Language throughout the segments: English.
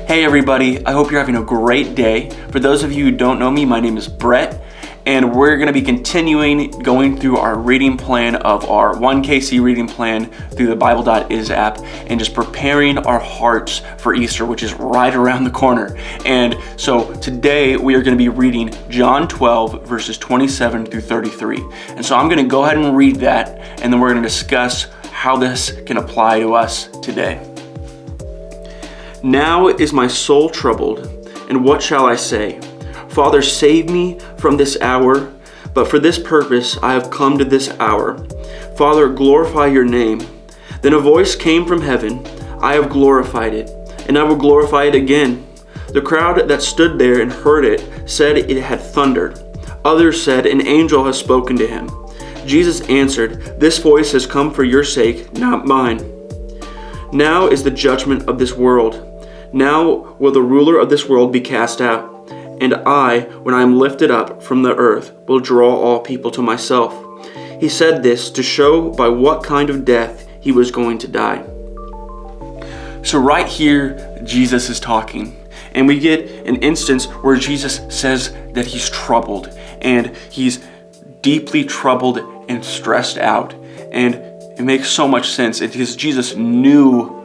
Hey everybody, I hope you're having a great day. For those of you who don't know me, my name is Brett, and we're going to be continuing going through our reading plan of our 1KC reading plan through the Bible.is app and just preparing our hearts for Easter, which is right around the corner. And so today we are going to be reading John 12 verses 27 through 33. And so I'm going to go ahead and read that, and then we're going to discuss how this can apply to us today. Now is my soul troubled, and what shall I say? Father, save me from this hour, but for this purpose I have come to this hour. Father, glorify your name. Then a voice came from heaven, I have glorified it, and I will glorify it again. The crowd that stood there and heard it said it had thundered. Others said, an angel has spoken to him. Jesus answered, this voice has come for your sake, not mine. Now is the judgment of this world. Now will the ruler of this world be cast out. And I, when I am lifted up from the earth, will draw all people to myself. He said this to show by what kind of death he was going to die. So right here, Jesus is talking. And we get an instance where Jesus says that he's troubled. And he's deeply troubled and stressed out. And it makes so much sense because Jesus knew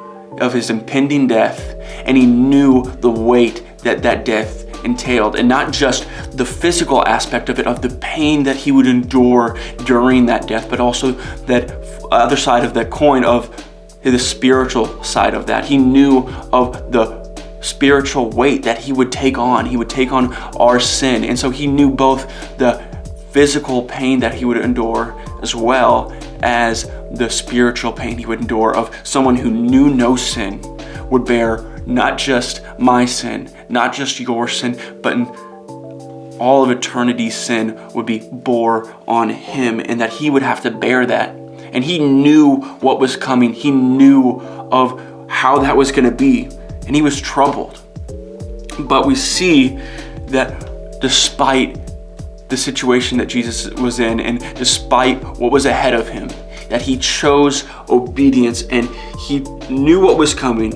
of his impending death, and he knew the weight that that death entailed, and not just the physical aspect of it, of the pain that he would endure during that death, but also that other side of that coin of the spiritual side of that. He knew of the spiritual weight that he would take on. He would take on our sin, and so he knew both the physical pain that he would endure as well as the spiritual pain he would endure of someone who knew no sin would bear not just my sin, not just your sin, but in all of eternity's sin would be bore on him, and that he would have to bear that. And he knew what was coming. He knew of how that was going to be, and he was troubled. But we see that despite the situation that Jesus was in, and despite what was ahead of him, that he chose obedience, and he knew what was coming.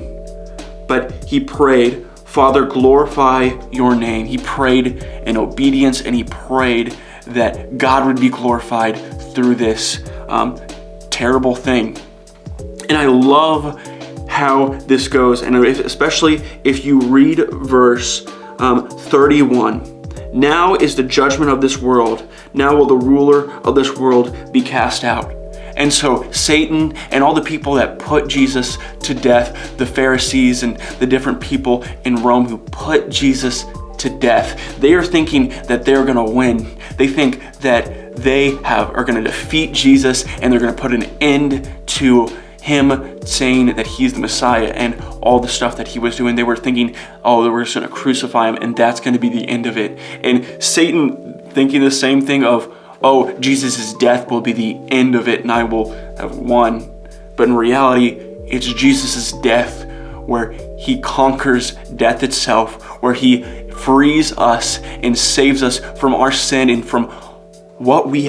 But he prayed, Father, glorify your name. He prayed in obedience, and he prayed that God would be glorified through this terrible thing. And I love how this goes, and especially if you read verse 31. Now is the judgment of this world. Now will the ruler of this world be cast out. And so Satan and all the people that put Jesus to death, the Pharisees and the different people in Rome who put Jesus to death, they are thinking that they're going to win. They think that they are going to defeat Jesus, and they're going to put an end to him saying that he's the Messiah and all the stuff that he was doing. They were thinking, oh, they were just going to crucify him, and that's going to be the end of it. And Satan thinking the same thing of, oh, Jesus' death will be the end of it and I will have won. But in reality, it's Jesus' death where he conquers death itself, where he frees us and saves us from our sin and from what we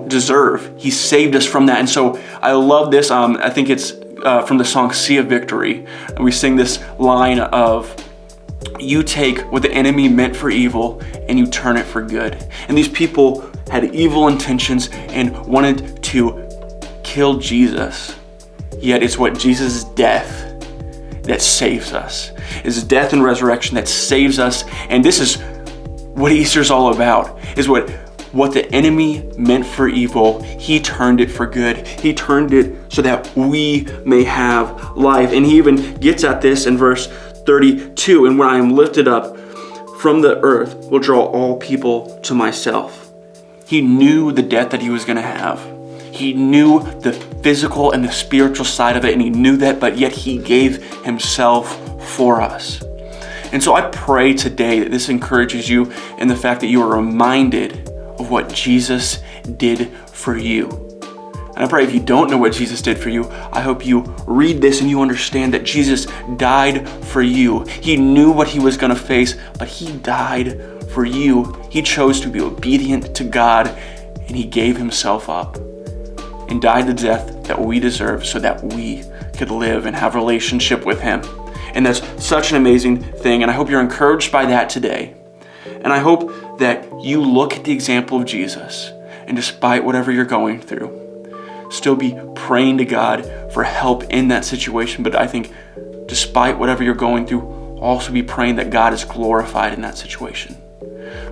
deserve. He saved us from that. And so I love this. I think it's from the song Sea of Victory. And we sing this line of, you take what the enemy meant for evil and you turn it for good. And these people had evil intentions and wanted to kill Jesus. Yet it's what Jesus' death that saves us. It's death and resurrection that saves us. And this is what Easter's all about, is what the enemy meant for evil, he turned it for good. He turned it so that we may have life. And he even gets at this in verse 32, and when I am lifted up from the earth, will draw all people to myself. He knew the death that he was going to have. He knew the physical and the spiritual side of it, and he knew that, but yet he gave himself for us. And so I pray today that this encourages you in the fact that you are reminded of what Jesus did for you. And I pray if you don't know what Jesus did for you, I hope you read this and you understand that Jesus died for you. He knew what he was going to face, but he died for you. He chose to be obedient to God, and he gave himself up and died the death that we deserve so that we could live and have a relationship with him. And that's such an amazing thing. And I hope you're encouraged by that today. And I hope that you look at the example of Jesus, and despite whatever you're going through, still be praying to God for help in that situation. But I think despite whatever you're going through, also be praying that God is glorified in that situation.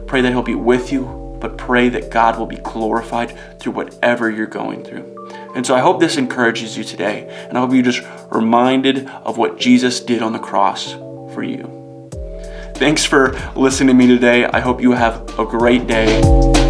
Pray that he'll be with you, but pray that God will be glorified through whatever you're going through. And so I hope this encourages you today, and I hope you're just reminded of what Jesus did on the cross for you. Thanks for listening to me today. I hope you have a great day.